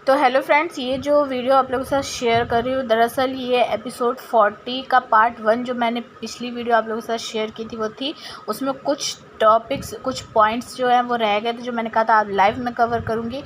तो hello friends, ये जो वीडियो आप लोगों के साथ शेयर कर रही हूँ, दरअसल ये एपिसोड 40 का पार्ट 1 जो मैंने पिछली वीडियो आप लोगों के साथ शेयर की थी वो थी। उसमें कुछ टॉपिक्स, कुछ पॉइंट्स जो हैं वो रह गए थे, जो मैंने कहा था आप लाइव में कवर करूँगी।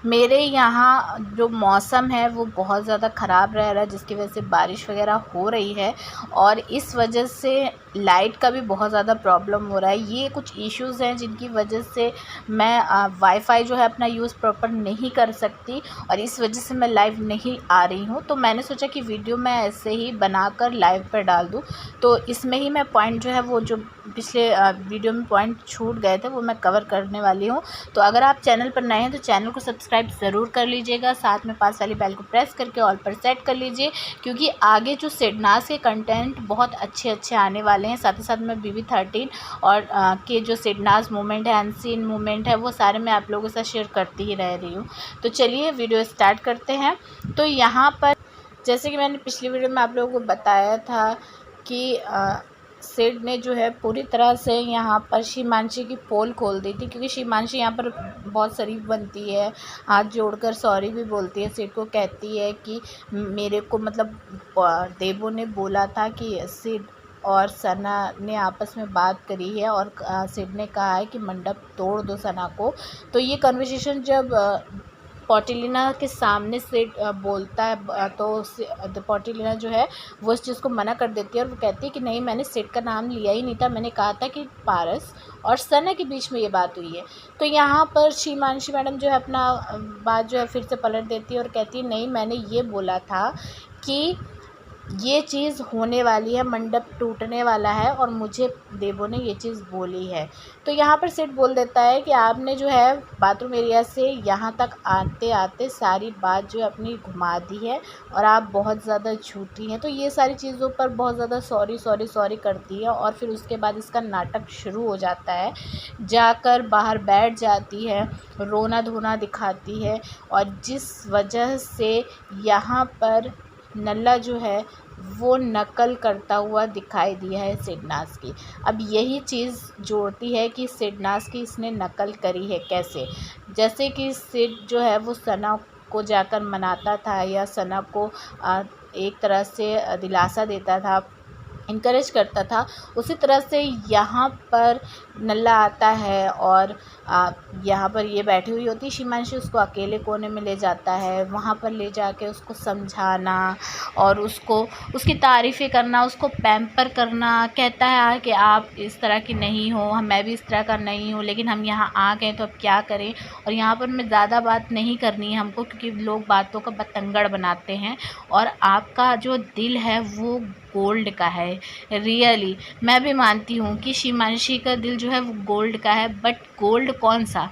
मेरे यहाँ जो मौसम है वो बहुत ज़्यादा ख़राब रह रहा है, जिसकी वजह से बारिश वगैरह हो रही है और इस वजह से लाइट का भी बहुत ज़्यादा प्रॉब्लम हो रहा है। ये कुछ इश्यूज़ हैं जिनकी वजह से मैं वाईफ़ाई जो है अपना यूज़ प्रॉपर नहीं कर सकती और इस वजह से मैं लाइव नहीं आ रही हूँ। तो मैंने सोचा कि वीडियो मैं ऐसे ही बनाकर लाइव पर डाल दूँ। तो इसमें ही मैं पॉइंट जो है वो जो पिछले वीडियो में पॉइंट छूट गए थे वो मैं कवर करने वाली हूँ। तो अगर आप चैनल पर नए हैं तो चैनल को सब्सक्राइब ज़रूर कर लीजिएगा, साथ में पास वाली बेल को प्रेस करके ऑल पर सेट कर लीजिए, क्योंकि आगे जो सिडनास के कंटेंट बहुत अच्छे आने वाले हैं। साथ ही साथ मैं BB13 और के जो सिडनास मूवमेंट है, अनसीन मूवमेंट है, वो सारे मैं आप लोगों के साथ शेयर करती ही रह रही हूँ। तो चलिए वीडियो स्टार्ट करते हैं। तो यहाँ पर जैसे कि मैंने पिछली वीडियो में आप लोगों को बताया था कि सिड ने जो है पूरी तरह से यहाँ पर शिमांशी की पोल खोल दी थी, क्योंकि शिमांशी यहाँ पर बहुत शरीफ बनती है, हाथ जोड़कर सॉरी भी बोलती है। सिड को कहती है कि मेरे को मतलब देवो ने बोला था कि सिड और सना ने आपस में बात करी है और सिड ने कहा है कि मंडप तोड़ दो सना को। तो ये कन्वर्सेशन जब पॉटिलिना के सामने से बोलता है तो पॉटिलिना जो है वो इस चीज़ को मना कर देती है और वो कहती है कि नहीं, मैंने सिड का नाम लिया ही नहीं था, मैंने कहा था कि पारस और सना के बीच में ये बात हुई है। तो यहाँ पर शिमांशी मैडम जो है अपना बात जो है फिर से पलट देती है और कहती है नहीं, मैंने ये बोला था कि ये चीज़ होने वाली है, मंडप टूटने वाला है और मुझे देवो ने ये चीज़ बोली है। तो यहाँ पर सिड बोल देता है कि आपने जो है बाथरूम एरिया से यहाँ तक आते आते सारी बात जो है अपनी घुमा दी है और आप बहुत ज़्यादा झूठी हैं। तो ये सारी चीज़ों पर बहुत ज़्यादा सॉरी करती है और फिर उसके बाद इसका नाटक शुरू हो जाता है। जाकर बाहर बैठ जाती है, रोना धोना दिखाती है और जिस वजह से यहाँ पर नल्ला जो है वो नकल करता हुआ दिखाई दिया है सिडनास की। अब यही चीज़ जोड़ती है कि सिडनास की इसने नकल करी है कैसे। जैसे कि सिड जो है वो सना को जाकर मनाता था या सना को एक तरह से दिलासा देता था, इनकरेज करता था, उसी तरह से यहाँ पर नल्ला आता है और यहाँ पर ये बैठी हुई होती शिमांशी, उसको अकेले कोने में ले जाता है, वहाँ पर ले जाके उसको समझाना और उसको उसकी तारीफ़ें करना, उसको पैम्पर करना। कहता है कि आप इस तरह की नहीं हो, मैं भी इस तरह का नहीं हूँ, लेकिन हम यहाँ आ गए तो अब क्या करें। और यहाँ पर मैं ज़्यादा बात नहीं करनी है हमको, क्योंकि लोग बातों का बतंगड़ बनाते हैं और आपका जो दिल है वो गोल्ड का है। रियली मैं भी मानती हूँ कि शिमांशी का दिल जो है वो गोल्ड का है, बट गोल्ड कौन सा,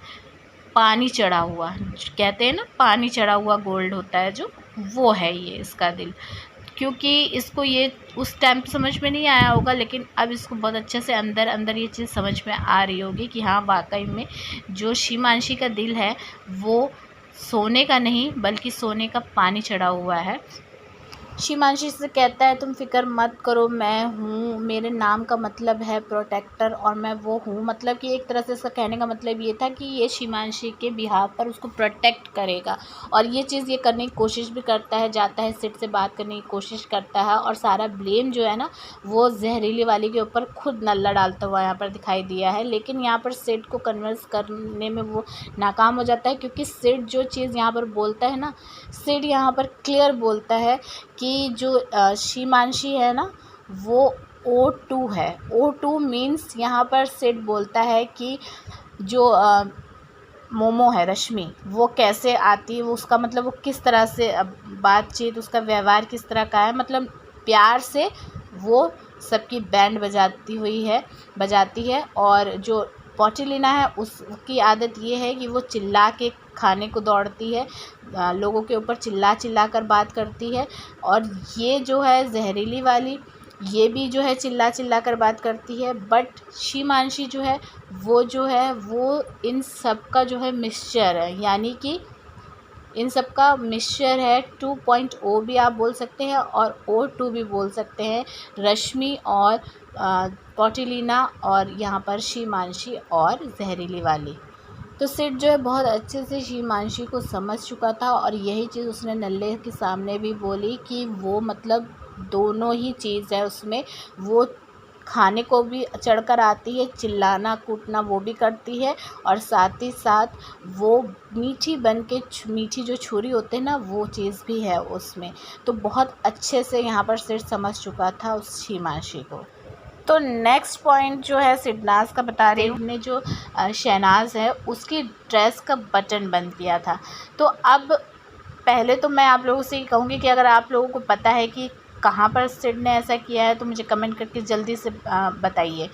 पानी चढ़ा हुआ, कहते हैं ना पानी चढ़ा हुआ गोल्ड होता है जो, वो है ये इसका दिल। क्योंकि इसको ये उस टाइम तो समझ में नहीं आया होगा, लेकिन अब इसको बहुत अच्छे से अंदर अंदर ये चीज़ समझ में आ रही होगी कि हाँ वाकई में जो शिमांशी का दिल है वो सोने का नहीं बल्कि सोने का पानी चढ़ा हुआ है। शिमांशी से कहता है तुम फिक्र मत करो, मैं हूँ, मेरे नाम का मतलब है प्रोटेक्टर और मैं वो हूँ। मतलब कि एक तरह से इसका कहने का मतलब ये था कि ये शिमांशी के बिहाफ पर उसको प्रोटेक्ट करेगा और ये चीज़ ये करने की कोशिश भी करता है, जाता है सिड से बात करने की कोशिश करता है और सारा ब्लेम जो है ना वो जहरीली वाली के ऊपर खुद नल्ला डालता हुआ यहाँ पर दिखाई दिया है। लेकिन यहाँ पर सिड को कन्विंस करने में वो नाकाम हो जाता है, क्योंकि सिड जो चीज़ यहाँ पर बोलता है ना, सिड यहाँ पर क्लियर बोलता है कि जो शिमांशी है ना वो O2 है। O2 मीन्स यहाँ पर सिड बोलता है कि जो मोमो है रश्मि वो कैसे आती है, वो उसका मतलब वो किस तरह से बातचीत, उसका व्यवहार किस तरह का है, मतलब प्यार से वो सबकी बैंड बजाती है। और जो पॉटिलिना है उसकी आदत ये है कि वो चिल्ला के खाने को दौड़ती है, लोगों के ऊपर चिल्ला कर बात करती है। और ये जो है जहरीली वाली, ये भी जो है चिल्ला कर बात करती है। बट शिमांशी जो है वो इन सब का जो है मिक्सचर है, यानी कि इन सब का मिक्सचर है। 2.0 भी आप बोल सकते हैं और O2 भी बोल सकते हैं, रश्मि और पॉटिलिना और यहाँ पर शिमांशी और जहरीली वाली। तो सिड जो है बहुत अच्छे से हिमांशी को समझ चुका था और यही चीज़ उसने नल्ले के सामने भी बोली कि वो मतलब दोनों ही चीज़ है उसमें, वो खाने को भी चढ़कर आती है, चिल्लाना कूटना वो भी करती है और साथ ही साथ वो मीठी बन के मीठी जो छुरी होते हैं ना वो चीज़ भी है उसमें। तो बहुत अच्छे से यहाँ पर सिड समझ चुका था उस हिमांशी को। तो नेक्स्ट पॉइंट जो है सिडनाज़ का बता रही हूँ, ने जो शहनाज है उसकी ड्रेस का बटन बंद किया था। तो अब पहले तो मैं आप लोगों से ये कहूँगी कि अगर आप लोगों को पता है कि कहाँ पर सिड ने ऐसा किया है तो मुझे कमेंट करके जल्दी से बताइए।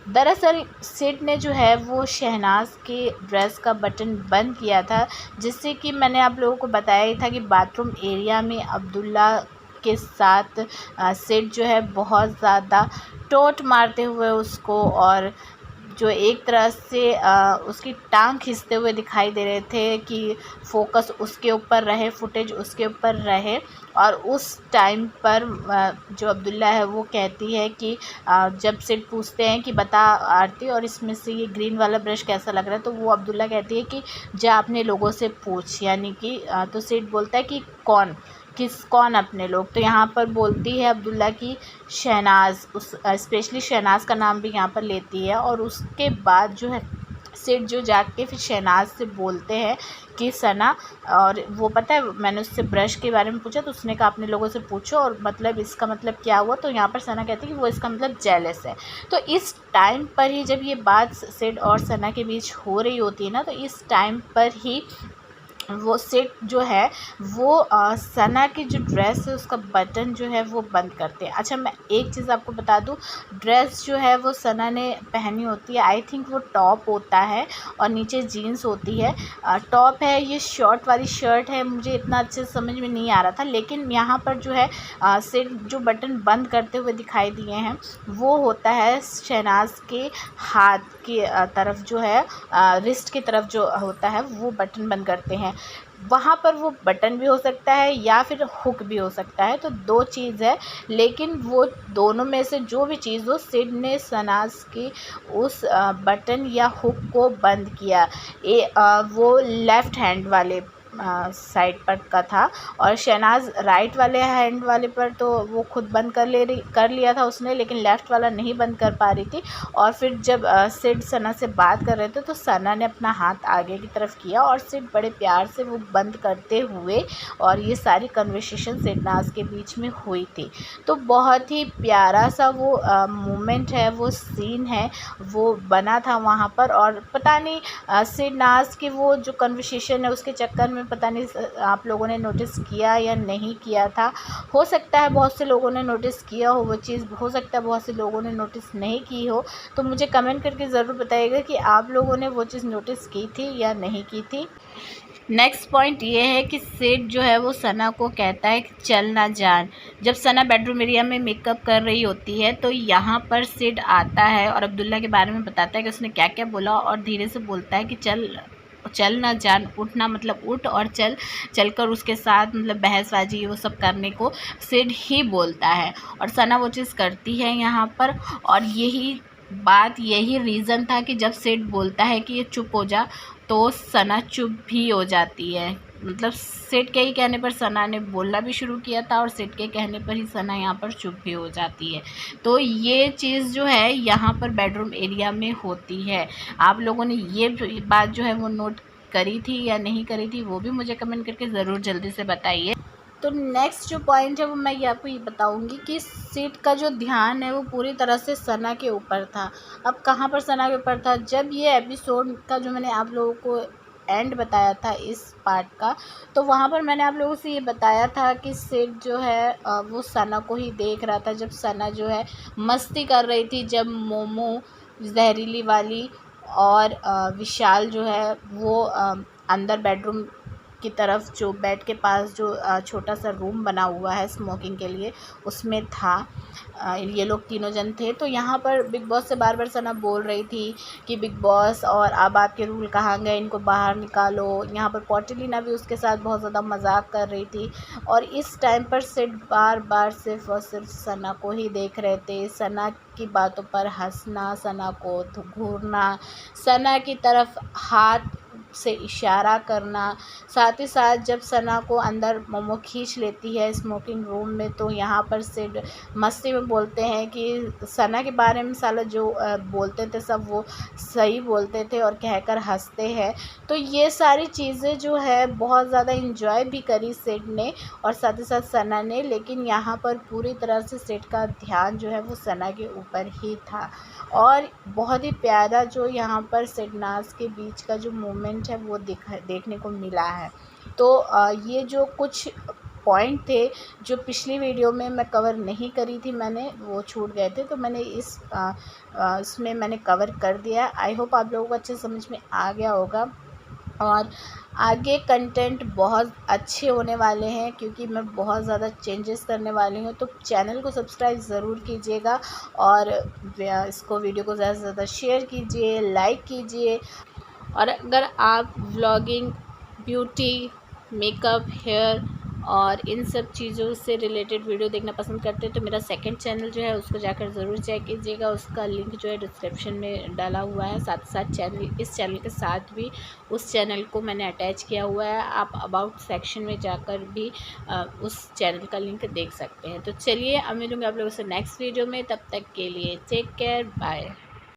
दरअसल सिड ने जो है वो शहनाज के ड्रेस का बटन बंद किया था, जिससे कि मैंने आप लोगों को बताया ही था कि बाथरूम एरिया में अब्दुल्ला के साथ सिड जो है बहुत ज़्यादा टोंट मारते हुए उसको और जो एक तरह से उसकी टांग खींचते हुए दिखाई दे रहे थे कि फोकस उसके ऊपर रहे, फुटेज उसके ऊपर रहे। और उस टाइम पर जो अब्दुल्ला है वो कहती है कि जब सिड पूछते हैं कि बता आरती और इसमें से ये ग्रीन वाला ब्रश कैसा लग रहा है, तो वो अब्दुल्ला कहती है कि जा अपने लोगों से पूछ, यानी कि तो सिड बोलता है कि कौन अपने लोग। तो यहाँ पर बोलती है अब्दुल्ला की शहनाज, उस स्पेशली शहनाज का नाम भी यहाँ पर लेती है। और उसके बाद जो है सिड जो जाके फिर शहनाज से बोलते हैं कि सना, और वो पता है मैंने उससे ब्रश के बारे में पूछा तो उसने कहा अपने लोगों से पूछो और मतलब इसका मतलब क्या हुआ। तो यहाँ पर सना कहती है कि वो इसका मतलब जेलस है। तो इस टाइम पर ही जब ये बात सिड और सना के बीच हो रही होती है ना, तो इस टाइम पर ही वो सिड जो है वो सना की जो ड्रेस है उसका बटन जो है वो बंद करते हैं। अच्छा मैं एक चीज़ आपको बता दूं, ड्रेस जो है वो सना ने पहनी होती है, आई थिंक वो टॉप होता है और नीचे जीन्स होती है। टॉप है, ये शॉर्ट वाली शर्ट है, मुझे इतना अच्छे से समझ में नहीं आ रहा था। लेकिन यहाँ पर जो है सिड जो बटन बंद करते हुए दिखाई दिए हैं वो होता है शहनाज के हाथ की तरफ जो है रिस्ट की तरफ जो होता है वो बटन बंद करते हैं। वहाँ पर वो बटन भी हो सकता है या फिर हुक भी हो सकता है, तो दो चीज़ है। लेकिन वो दोनों में से जो भी चीज़ हो, सिड ने शहनाज की उस बटन या हुक को बंद किया। वो लेफ़्ट हैंड वाले साइड पर का था और शहनाज राइट वाले हैंड वाले पर तो वो खुद बंद कर लिया था उसने, लेकिन लेफ़्ट वाला नहीं बंद कर पा रही थी। और फिर जब सिड सना से बात कर रहे थे तो सना ने अपना हाथ आगे की तरफ किया और सिड बड़े प्यार से वो बंद करते हुए, और ये सारी कन्वर्सेशन सिडनाज के बीच में हुई थी। तो बहुत ही प्यारा सा वो मोमेंट है, वो सीन है, वो बना था वहाँ पर। और पता नहीं सिडनाज की वो जो कन्वर्सेशन है उसके चक्कर में पता नहीं आप लोगों ने नोटिस किया या नहीं किया था। हो सकता है बहुत से लोगों ने नोटिस किया हो वो चीज़, हो सकता है बहुत से लोगों ने नोटिस नहीं की हो। तो मुझे कमेंट करके ज़रूर बताइएगा कि आप लोगों ने वो चीज़ नोटिस की थी या नहीं की थी। नेक्स्ट पॉइंट ये है कि सिड जो है वो सना को कहता है कि चल ना जान। जब सना बेडरूम एरिया में मेकअप कर रही होती है तो यहाँ पर सिड आता है और अब्दुल्ला के बारे में बताता है कि उसने क्या क्या बोला और धीरे से बोलता है कि चल ना जान, उठना मतलब उठ और चलकर उसके साथ मतलब बहसबाजी वो सब करने को सिड ही बोलता है और सना वो चीज़ करती है यहाँ पर। और यही रीज़न था कि जब सिड बोलता है कि ये चुप हो जा तो सना चुप भी हो जाती है। मतलब सिड के ही कहने पर सना ने बोलना भी शुरू किया था और सिड के कहने पर ही सना यहाँ पर चुप भी हो जाती है। तो ये चीज़ जो है यहाँ पर बेडरूम एरिया में होती है। आप लोगों ने ये बात जो है वो नोट करी थी या नहीं करी थी, वो भी मुझे कमेंट करके ज़रूर जल्दी से बताइए। तो नेक्स्ट जो पॉइंट है वो मैं आपको ये बताऊंगी कि सिड का जो ध्यान है वो पूरी तरह से सना के ऊपर था। अब कहाँ पर सना के ऊपर था, जब ये एपिसोड का जो मैंने आप लोगों को एंड बताया था इस पार्ट का, तो वहाँ पर मैंने आप लोगों से ये बताया था कि सिड जो है वो सना को ही देख रहा था। जब सना जो है मस्ती कर रही थी, जब मोमो जहरीली वाली और विशाल जो है वो अंदर बेडरूम की तरफ जो बेड के पास जो छोटा सा रूम बना हुआ है स्मोकिंग के लिए उसमें था, ये लोग तीनों जन थे। तो यहाँ पर बिग बॉस से बार बार सना बोल रही थी कि बिग बॉस और अब आपके रूल कहाँ गए, इनको बाहर निकालो। यहाँ पर पॉटिलिना भी उसके साथ बहुत ज़्यादा मजाक कर रही थी और इस टाइम पर सिड बार बार सिर्फ और सिर्फ सना को ही देख रहे थे। सना की बातों पर हंसना, सना को घूरना, सना की तरफ हाथ से इशारा करना, साथ ही साथ जब सना को अंदर मोमो खींच लेती है स्मोकिंग रूम में, तो यहाँ पर सिड मस्ती में बोलते हैं कि सना के बारे में साला जो बोलते थे सब वो सही बोलते थे और कहकर हंसते हैं। तो ये सारी चीज़ें जो है बहुत ज़्यादा इंजॉय भी करी सिड ने और साथ ही साथ सना ने, लेकिन यहाँ पर पूरी तरह से सिड का ध्यान जो है वो सना के ऊपर ही था। और बहुत ही प्यारा जो यहाँ पर सिड नाज़ के बीच का जो मोमेंट है वो देखने को मिला है। तो ये जो कुछ पॉइंट थे जो पिछली वीडियो में मैं कवर नहीं करी थी, मैंने वो छूट गए थे, तो मैंने इसमें मैंने कवर कर दिया। आई होप आप लोगों को अच्छे समझ में आ गया होगा। और आगे कंटेंट बहुत अच्छे होने वाले हैं क्योंकि मैं बहुत ज़्यादा चेंजेस करने वाली हूँ। तो चैनल को सब्सक्राइब ज़रूर कीजिएगा और इसको वीडियो को ज़्यादा से ज़्यादा शेयर कीजिए, लाइक कीजिए। और अगर आप व्लॉगिंग, ब्यूटी, मेकअप, हेयर और इन सब चीज़ों से रिलेटेड वीडियो देखना पसंद करते हैं तो मेरा सेकंड चैनल जो है उसको जाकर ज़रूर चेक कीजिएगा। उसका लिंक जो है डिस्क्रिप्शन में डाला हुआ है। साथ साथ इस चैनल के साथ भी उस चैनल को मैंने अटैच किया हुआ है। आप अबाउट सेक्शन में जाकर भी उस चैनल का लिंक देख सकते हैं। तो चलिए अब मिलूँगी आप लोगों से नेक्स्ट वीडियो में, तब तक के लिए टेक केयर, बाय।